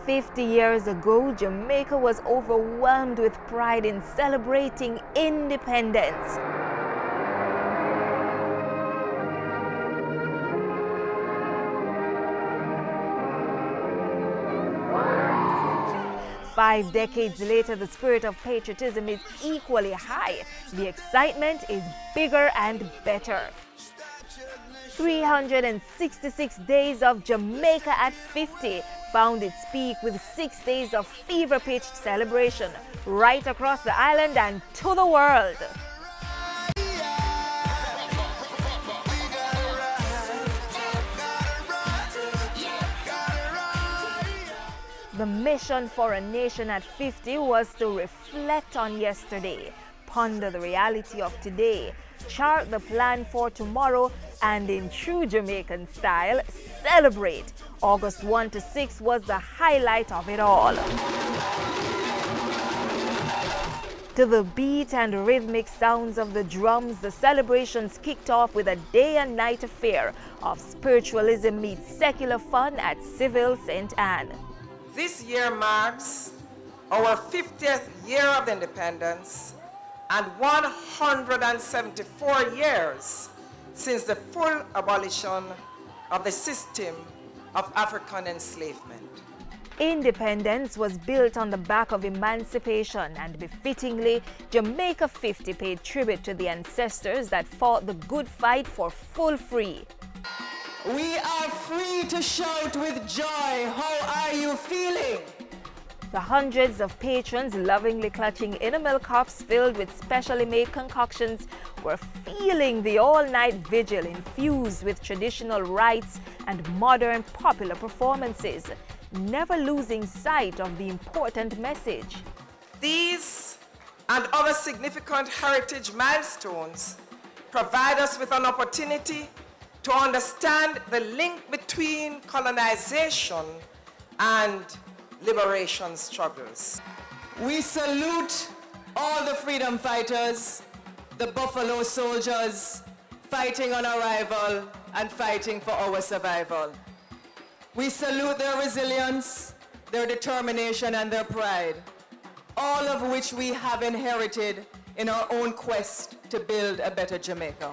50 years ago, Jamaica was overwhelmed with pride in celebrating independence. Five decades later, the spirit of patriotism is equally high. The excitement is bigger and better. 366 days of Jamaica at 50 found its peak with 6 days of fever-pitched celebration right across the island and to the world. The mission for a nation at 50 was to reflect on yesterday, ponder the reality of today, chart the plan for tomorrow, and in true Jamaican style, celebrate. August 1 to 6 was the highlight of it all. To the beat and rhythmic sounds of the drums, the celebrations kicked off with a day and night affair of spiritualism meets secular fun at Civil St. Anne. This year marks our 50th year of independence and 174 years since the full abolition of the system of African enslavement. Independence was built on the back of emancipation, and befittingly, Jamaica 50 paid tribute to the ancestors that fought the good fight for full free. We are free to shout with joy. How are you feeling? The hundreds of patrons lovingly clutching enamel cups filled with specially made concoctions were feeling the all-night vigil infused with traditional rites and modern popular performances, never losing sight of the important message. These and other significant heritage milestones provide us with an opportunity to understand the link between colonization and liberation struggles. We salute all the freedom fighters, the Buffalo Soldiers, fighting on arrival and fighting for our survival. We salute their resilience, their determination, and their pride, all of which we have inherited in our own quest to build a better Jamaica.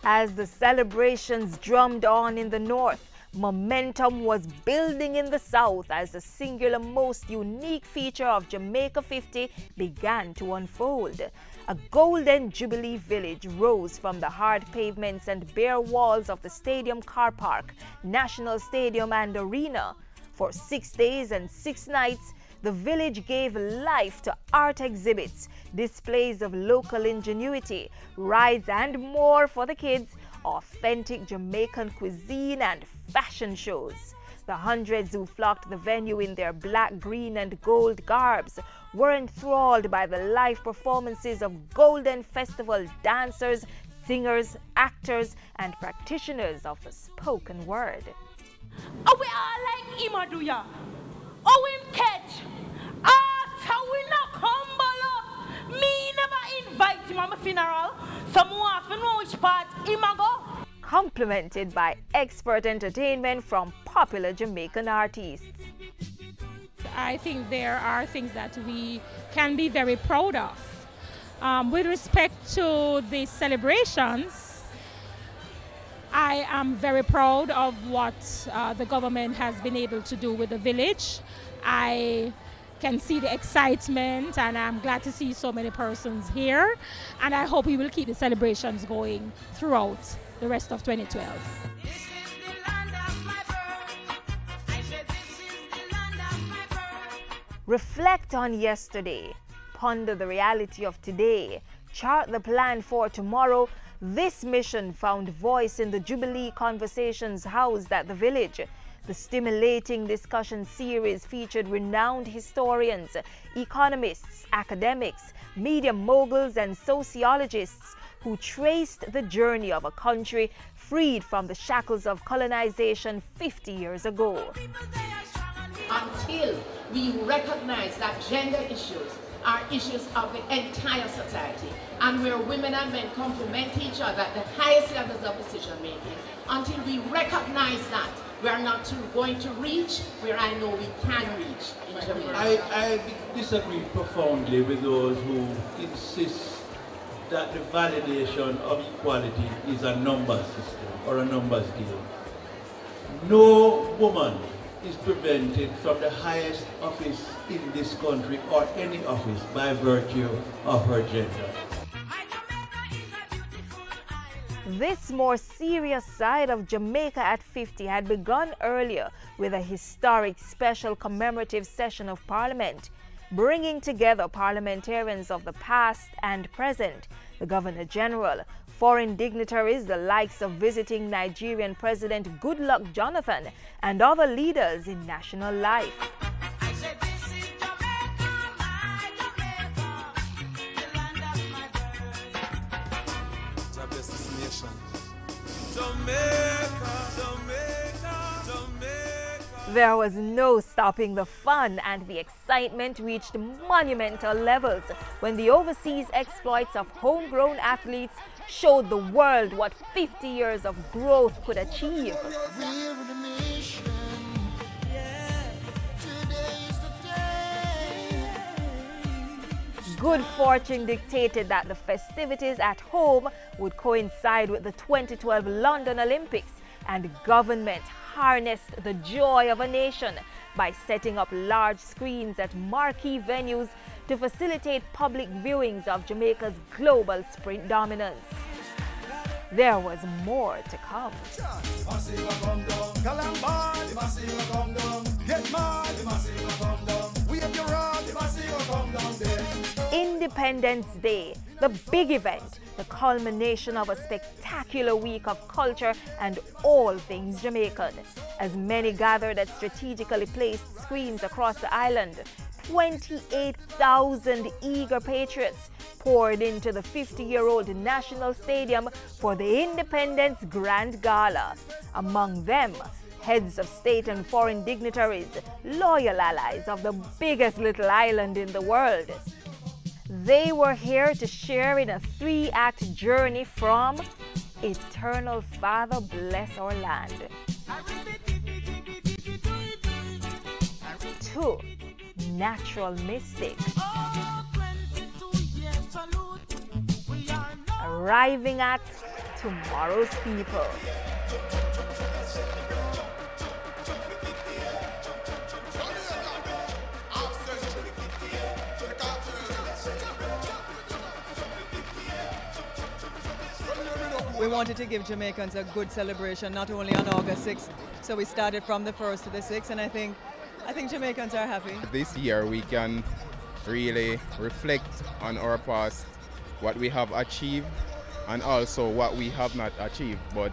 As the celebrations drummed on in the north, momentum was building in the south as the singular most unique feature of Jamaica 50 began to unfold. A golden Jubilee village rose from the hard pavements and bare walls of the stadium car park, National Stadium and Arena. For 6 days and 6 nights, the village gave life to art exhibits, displays of local ingenuity, rides and more for the kids, authentic Jamaican cuisine and fashion shows. The hundreds who flocked the venue in their black, green and gold garbs were enthralled by the live performances of Golden Festival dancers, singers, actors and practitioners of the spoken word. Oh, we are like Imaduya. Oh, him catch. After we not humble, me never invite him at my funeral. So more often know which part him a go. Complemented by expert entertainment from popular Jamaican artists. I think there are things that we can be very proud of. With respect to the celebrations, I am very proud of what the government has been able to do with the village. I can see the excitement and I'm glad to see so many persons here, and I hope we will keep the celebrations going throughout the rest of 2012. Reflect on yesterday, ponder the reality of today, chart the plan for tomorrow. This mission found voice in the Jubilee Conversations housed at the village. The stimulating discussion series featured renowned historians, economists, academics, media moguls, and sociologists who traced the journey of a country freed from the shackles of colonization 50 years ago. Until we recognize that gender issues are issues of the entire society, and where women and men complement each other at the highest levels of decision making. Until we recognize that, we are not going to reach where I know we can reach in Jamaica. I disagree profoundly with those who insist that the validation of equality is a numbers system or a numbers game. No woman is prevented from the highest office in this country or any office by virtue of her gender. This more serious side of Jamaica at 50 had begun earlier with a historic special commemorative session of Parliament, bringing together parliamentarians of the past and present, the Governor General, foreign dignitaries, the likes of visiting Nigerian President Goodluck Jonathan, and other leaders in national life. There was no stopping the fun, and the excitement reached monumental levels when the overseas exploits of homegrown athletes showed the world what 50 years of growth could achieve. Good fortune dictated that the festivities at home would coincide with the 2012 London Olympics, and government harnessed the joy of a nation by setting up large screens at marquee venues to facilitate public viewings of Jamaica's global sprint dominance. There was more to come. Independence Day, the big event, the culmination of a spectacular week of culture and all things Jamaican. As many gathered at strategically placed screens across the island, 28,000 eager patriots poured into the 50-year-old National Stadium for the Independence Grand Gala. Among them, heads of state and foreign dignitaries, loyal allies of the biggest little island in the world. They were here to share in a 3-act journey from Eternal Father Bless Our Land to Natural Mystic, arriving at Tomorrow's People. We wanted to give Jamaicans a good celebration, not only on August 6th. So we started from the 1st to the 6th, and I think Jamaicans are happy. This year we can really reflect on our past, what we have achieved, and also what we have not achieved. But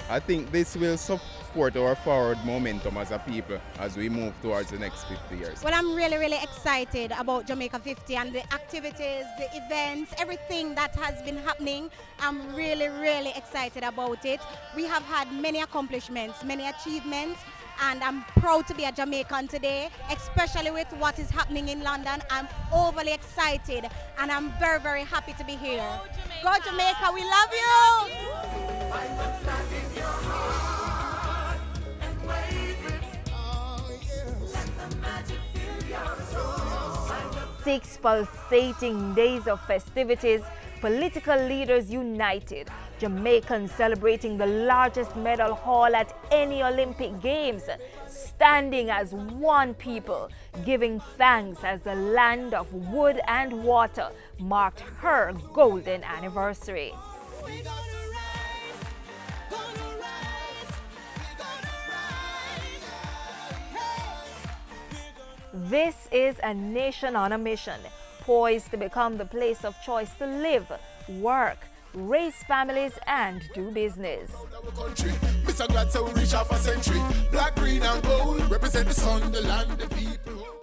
I think this will support our forward momentum as a people as we move towards the next 50 years. Well, I'm really, really excited about Jamaica 50 and the activities, the events, everything that has been happening. I'm really, really excited about it. We have had many accomplishments, many achievements, and I'm proud to be a Jamaican today, especially with what is happening in London. I'm overly excited, and I'm very, very happy to be here. Go Jamaica, we love you! 6 pulsating days of festivities, political leaders united, Jamaicans celebrating the largest medal haul at any Olympic Games, standing as one people, giving thanks as the land of wood and water marked her golden anniversary. This is a nation on a mission, poised to become the place of choice to live, work, raise families, and do business. Mr. Glad so we reach out for century. Black, green, and gold represent the sun, the land, the people.